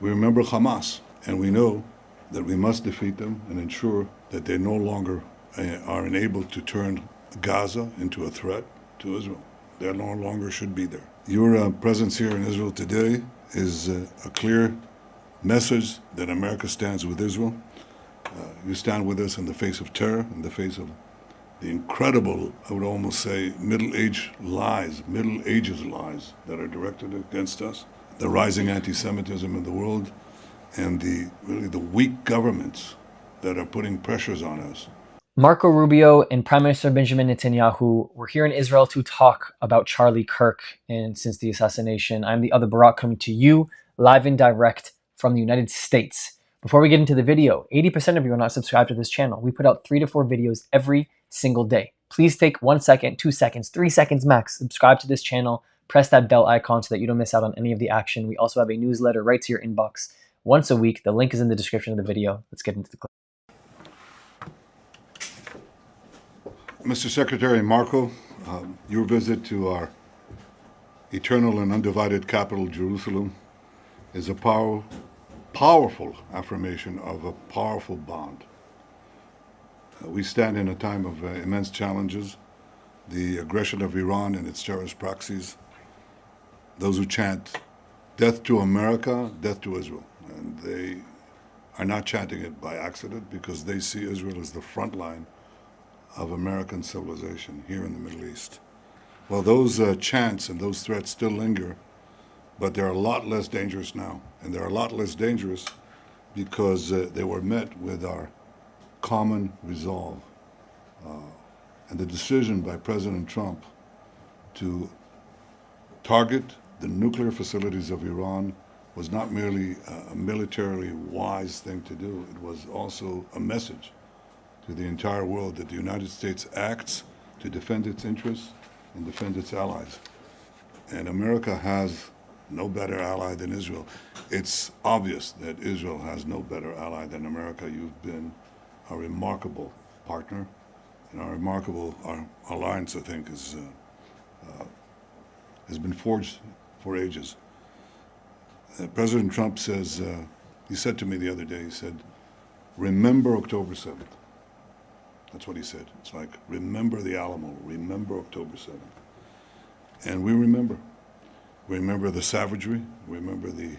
We remember Hamas, and we know that we must defeat them and ensure that they no longer are enabled to turn Gaza into a threat to Israel. They no longer should be there. Your presence here in Israel today is a clear message that America stands with Israel. You stand with us in the face of terror, in the face of the incredible, I would almost say, Middle Ages lies that are directed against us, the rising anti-Semitism in the world, and the weak governments that are putting pressures on us. Marco Rubio and Prime Minister Benjamin Netanyahu were here in Israel to talk about Charlie Kirk and since the assassination. I'm the other Barak coming to you live and direct from the United States. Before we get into the video, 80% of you are not subscribed to this channel. We put out 3 to 4 videos every single day. Please take 1 second, 2 seconds, 3 seconds max. Subscribe to this channel. Press that bell icon so that you don't miss out on any of the action. We also have a newsletter right to your inbox once a week. The link is in the description of the video. Let's get into the clip. Mr. Secretary Marco, your visit to our eternal and undivided capital, Jerusalem, is a powerful affirmation of a powerful bond. We stand in a time of immense challenges, the aggression of Iran and its terrorist proxies, those who chant death to America, death to Israel. And they are not chanting it by accident because they see Israel as the front line of American civilization here in the Middle East. Well, those chants and those threats still linger, but they're a lot less dangerous now. And they're a lot less dangerous because they were met with our common resolve. And the decision by President Trump to target the nuclear facilities of Iran was not merely a militarily wise thing to do, it was also a message to the entire world that the United States acts to defend its interests and defend its allies. And America has no better ally than Israel. It's obvious that Israel has no better ally than America. You've been a remarkable partner, and our alliance, I think, has been forged for ages. President Trump says, he said to me the other day, he said, remember October 7th. That's what he said. It's like, remember the Alamo, remember October 7th. And we remember. We remember the savagery, we remember the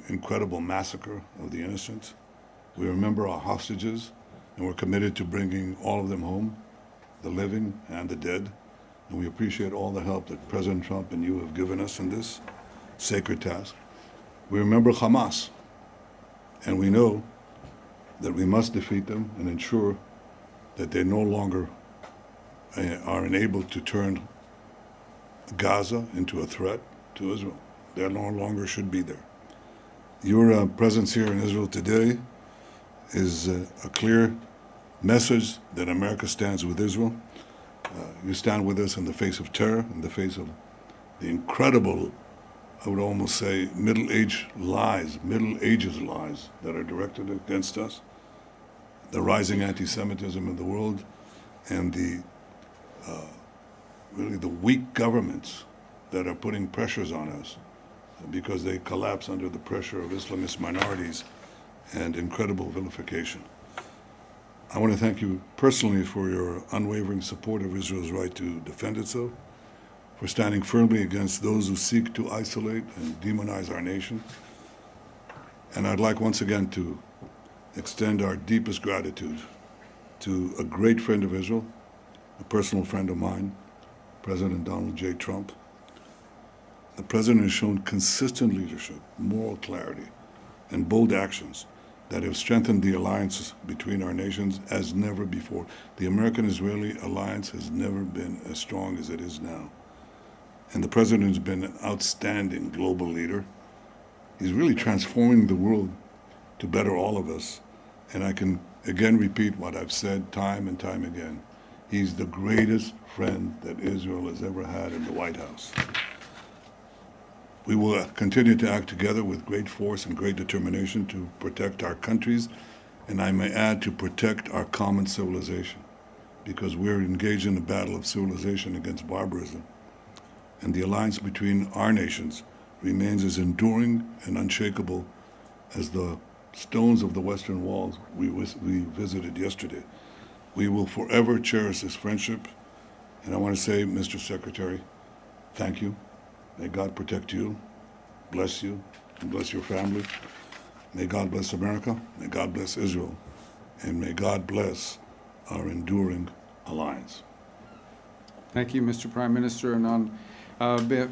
incredible massacre of the innocents. We remember our hostages, and we're committed to bringing all of them home, the living and the dead. And we appreciate all the help that President Trump and you have given us in this sacred task. We remember Hamas, and we know that we must defeat them and ensure that they no longer are enabled to turn Gaza into a threat to Israel. They no longer should be there. Your presence here in Israel today is a clear message that America stands with Israel. You stand with us in the face of terror, in the face of the incredible, I would almost say, Middle Ages lies that are directed against us, the rising anti-Semitism in the world, and the weak governments that are putting pressures on us because they collapse under the pressure of Islamist minorities and incredible vilification. I want to thank you personally for your unwavering support of Israel's right to defend itself, for standing firmly against those who seek to isolate and demonize our nation. And I'd like once again to extend our deepest gratitude to a great friend of Israel, a personal friend of mine, President Donald J. Trump. The president has shown consistent leadership, moral clarity, and bold actions that have strengthened the alliances between our nations as never before. The American-Israeli alliance has never been as strong as it is now. And the president has been an outstanding global leader. He's really transforming the world to better all of us. And I can again repeat what I've said time and time again. He's the greatest friend that Israel has ever had in the White House. We will continue to act together with great force and great determination to protect our countries, and I may add, to protect our common civilization, because we're engaged in a battle of civilization against barbarism. And the alliance between our nations remains as enduring and unshakable as the stones of the Western Walls we visited yesterday. We will forever cherish this friendship. And I want to say, Mr. Secretary, thank you. May God protect you, bless you, and bless your family. May God bless America. May God bless Israel. And may God bless our enduring alliance. Thank you, Mr. Prime Minister. And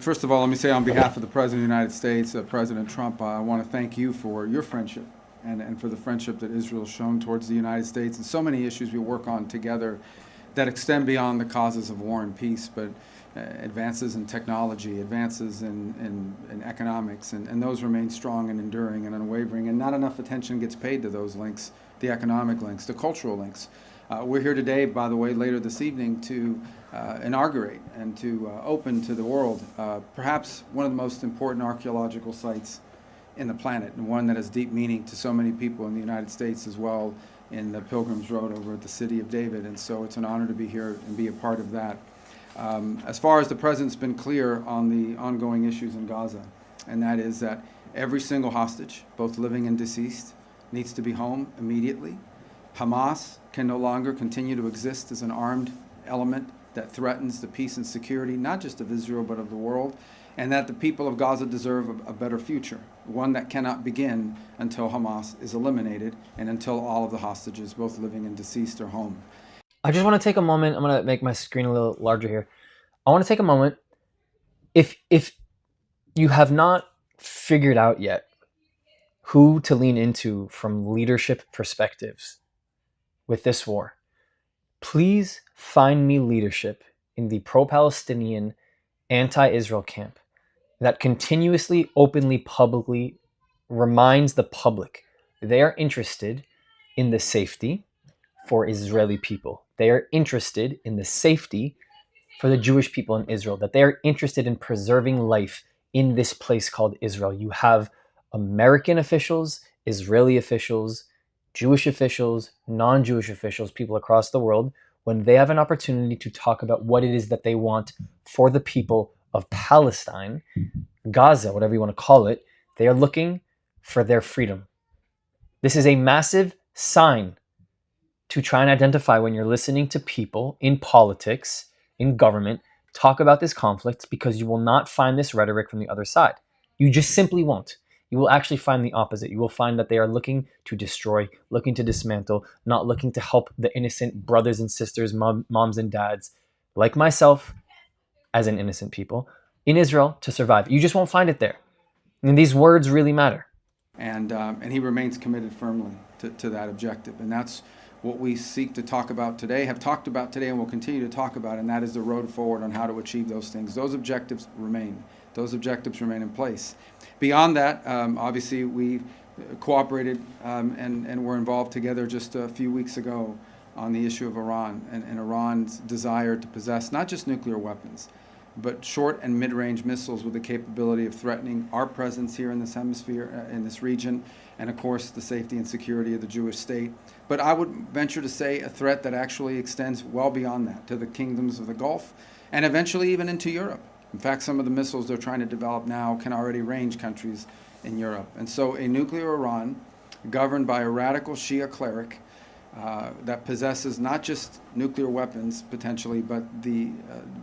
first of all, let me say on behalf of the President of the United States, President Trump, I want to thank you for your friendship and for the friendship that Israel has shown towards the United States and so many issues we work on together that extend beyond the causes of war and peace, but advances in technology, advances in economics, and those remain strong and enduring and unwavering, and not enough attention gets paid to those links, the economic links, the cultural links. We're here today, by the way, later this evening to inaugurate and to open to the world perhaps one of the most important archaeological sites in the planet, and one that has deep meaning to so many people in the United States as well, in the Pilgrim's Road over at the City of David. And so it's an honor to be here and be a part of that. As far as the President's been clear on the ongoing issues in Gaza, and that is that every single hostage, both living and deceased, needs to be home immediately. Hamas can no longer continue to exist as an armed element that threatens the peace and security, not just of Israel, but of the world, and that the people of Gaza deserve a better future, one that cannot begin until Hamas is eliminated and until all of the hostages, both living and deceased, are home. I just want to take a moment. I'm going to make my screen a little larger here. I want to take a moment. If you have not figured out yet who to lean into from leadership perspectives with this war, please find me leadership in the pro-Palestinian, anti-Israel camp that continuously, openly, publicly reminds the public they are interested in the safety for Israeli people. They are interested in the safety for the Jewish people in Israel, that they are interested in preserving life in this place called Israel. You have American officials, Israeli officials, Jewish officials, non-Jewish officials, people across the world, when they have an opportunity to talk about what it is that they want for the people of Palestine, Gaza, whatever you want to call it, they are looking for their freedom. This is a massive sign to try and identify when you're listening to people in politics, in government, talk about this conflict, because you will not find this rhetoric from the other side. You just simply won't. You will actually find the opposite. You will find that they are looking to destroy, looking to dismantle, not looking to help the innocent brothers and sisters, moms and dads, like myself, as an innocent people, in Israel to survive. You just won't find it there. And these words really matter. And he remains committed firmly to that objective. And that's what we seek to talk about today, have talked about today, and will continue to talk about, and that is the road forward on how to achieve those things. Those objectives remain. Those objectives remain in place. Beyond that, obviously, we cooperated and were involved together just a few weeks ago on the issue of Iran and Iran's desire to possess not just nuclear weapons, but short and mid-range missiles with the capability of threatening our presence here in this hemisphere, in this region, and of course the safety and security of the Jewish state. But I would venture to say a threat that actually extends well beyond that to the kingdoms of the Gulf and eventually even into Europe. In fact, some of the missiles they're trying to develop now can already range countries in Europe. And so a nuclear Iran governed by a radical Shia cleric that possesses not just nuclear weapons potentially, but the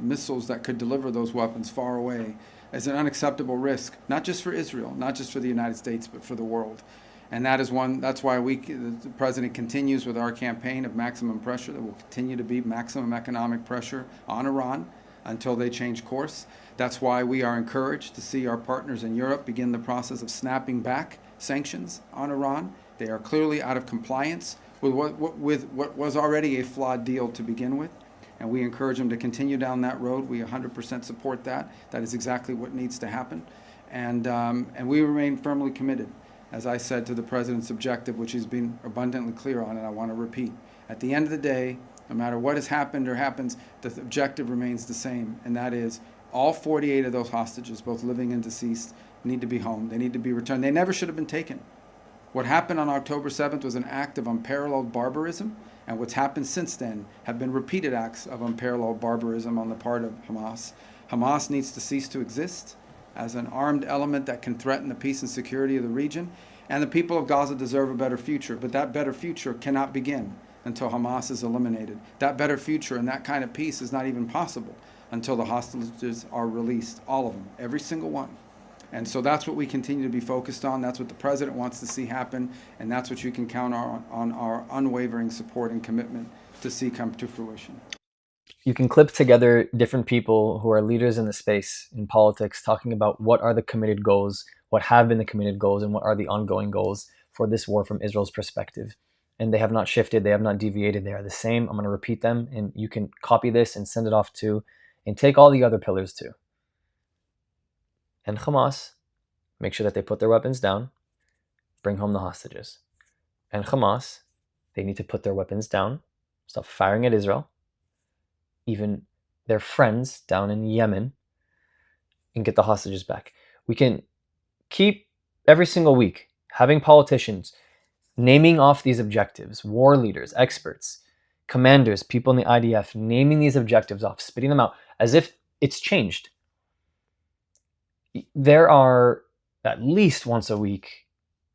missiles that could deliver those weapons far away, is an unacceptable risk, not just for Israel, not just for the United States, but for the world. And that is that's why the President continues with our campaign of maximum pressure. There will continue to be maximum economic pressure on Iran until they change course. That's why we are encouraged to see our partners in Europe begin the process of snapping back sanctions on Iran. They are clearly out of compliance with what was already a flawed deal to begin with. And we encourage them to continue down that road. We 100% support that. That is exactly what needs to happen. And we remain firmly committed, as I said, to the President's objective, which he's been abundantly clear on, and I want to repeat. At the end of the day, no matter what has happened or happens, the objective remains the same, and that is all 48 of those hostages, both living and deceased, need to be home. They need to be returned. They never should have been taken. What happened on October 7th was an act of unparalleled barbarism, and what's happened since then have been repeated acts of unparalleled barbarism on the part of Hamas. Hamas needs to cease to exist. as an armed element that can threaten the peace and security of the region. And the people of Gaza deserve a better future, but that better future cannot begin until Hamas is eliminated. That better future and that kind of peace is not even possible until the hostages are released, all of them, every single one. And so that's what we continue to be focused on. That's what the president wants to see happen, and that's what you can count on our unwavering support and commitment to see come to fruition. You can clip together different people who are leaders in the space in politics talking about what are the committed goals, what have been the committed goals, and what are the ongoing goals for this war from Israel's perspective. And they have not shifted, they have not deviated, they are the same. I'm going to repeat them, and you can copy this and send it off to, and take all the other pillars too. And Hamas, make sure that they put their weapons down, bring home the hostages. And Hamas, they need to put their weapons down, stop firing at Israel, even their friends down in Yemen, and get the hostages back. We can keep every single week having politicians naming off these objectives, war leaders, experts, commanders, people in the IDF, naming these objectives off, spitting them out as if it's changed. There are at least once a week,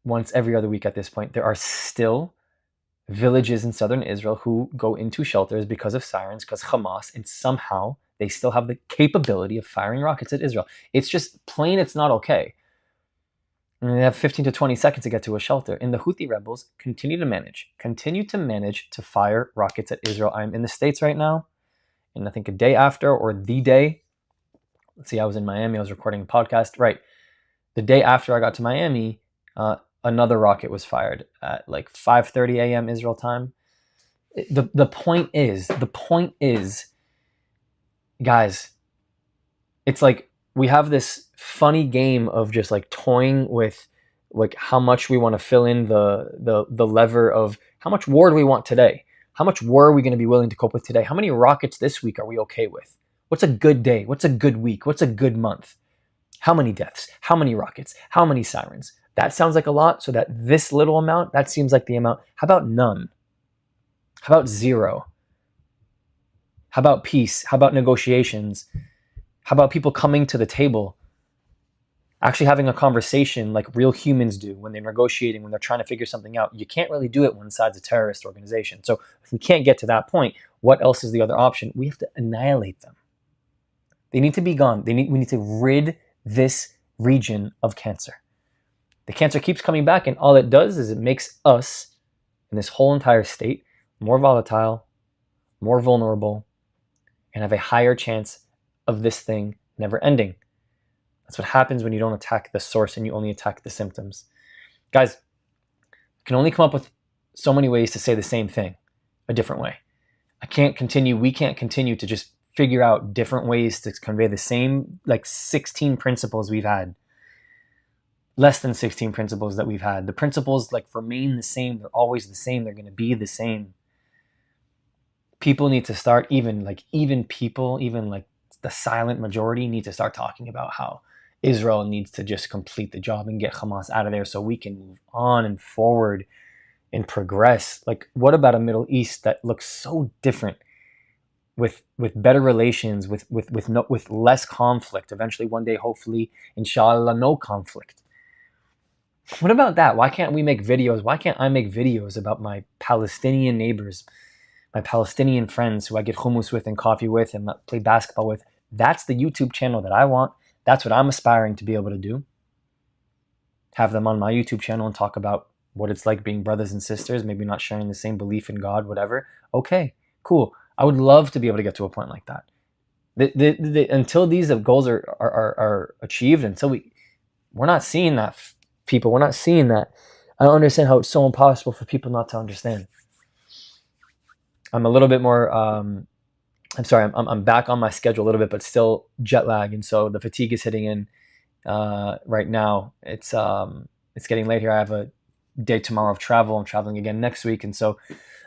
once every other week at this point, there are still villages in southern Israel who go into shelters because of sirens, because Hamas, and somehow they still have the capability of firing rockets at Israel. It's just plain, it's not okay. And they have 15 to 20 seconds to get to a shelter. And the Houthi rebels continue to manage to fire rockets at Israel. I'm in the States right now, and I think a day after, or the day, let's see, I was in Miami, I was recording a podcast, right. The day after I got to Miami, another rocket was fired at like 5:30 a.m. Israel time. The point is, guys, it's like we have this funny game of just like toying with like how much we want to fill in the lever of how much war do we want today? How much war are we going to be willing to cope with today? How many rockets this week are we okay with? What's a good day? What's a good week? What's a good month? How many deaths? How many rockets? How many sirens? That sounds like a lot, so that this little amount, that seems like the amount. How about none? How about zero? How about peace? How about negotiations? How about people coming to the table, actually having a conversation like real humans do when they're negotiating, when they're trying to figure something out? You can't really do it when side's a terrorist organization. So if we can't get to that point, what else is the other option? We have to annihilate them. They need to be gone. We need to rid this region of cancer. The cancer keeps coming back, and all it does is it makes us in this whole entire state more volatile, more vulnerable, and have a higher chance of this thing never ending. That's what happens when you don't attack the source and you only attack the symptoms. Guys, I can only come up with so many ways to say the same thing a different way. We can't continue to just figure out different ways to convey the same like 16 principles we've had. Less than 16 principles that we've had. The principles like remain the same. They're always the same. They're going to be the same. People need to start, even people, even like the silent majority need to start talking about how Israel needs to just complete the job and get Hamas out of there so we can move on and forward and progress. Like, what about a Middle East that looks so different with better relations, with less conflict, eventually one day, hopefully, inshallah, no conflict? What about that? Why can't we make videos? Why can't I make videos about my Palestinian neighbors, my Palestinian friends who I get hummus with and coffee with and play basketball with? That's the YouTube channel that I want. That's what I'm aspiring to be able to do. Have them on my YouTube channel and talk about what it's like being brothers and sisters, maybe not sharing the same belief in God, whatever. Okay, cool. I would love to be able to get to a point like that. Until these goals are achieved, until we're not seeing that, people. We're not seeing that. I don't understand how it's so impossible for people not to understand. I'm a little bit more, I'm sorry, I'm back on my schedule a little bit, but still jet lag. And so the fatigue is hitting in right now. It's getting late here. I have a day tomorrow of travel. I'm traveling again next week. And so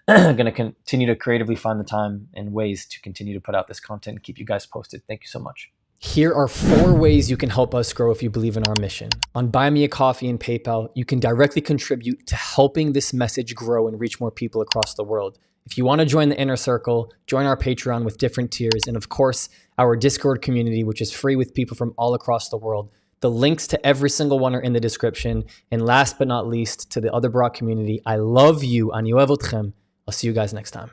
I'm going to continue to creatively find the time and ways to continue to put out this content and keep you guys posted. Thank you so much. Here are 4 ways you can help us grow if you believe in our mission. On Buy Me a Coffee and PayPal, you can directly contribute to helping this message grow and reach more people across the world. If you want to join the inner circle, join our Patreon with different tiers, and of course, our Discord community, which is free with people from all across the world. The links to every single one are in the description. And last but not least, to the other Barak community, I love you. Ani ohev otchem. I'll see you guys next time.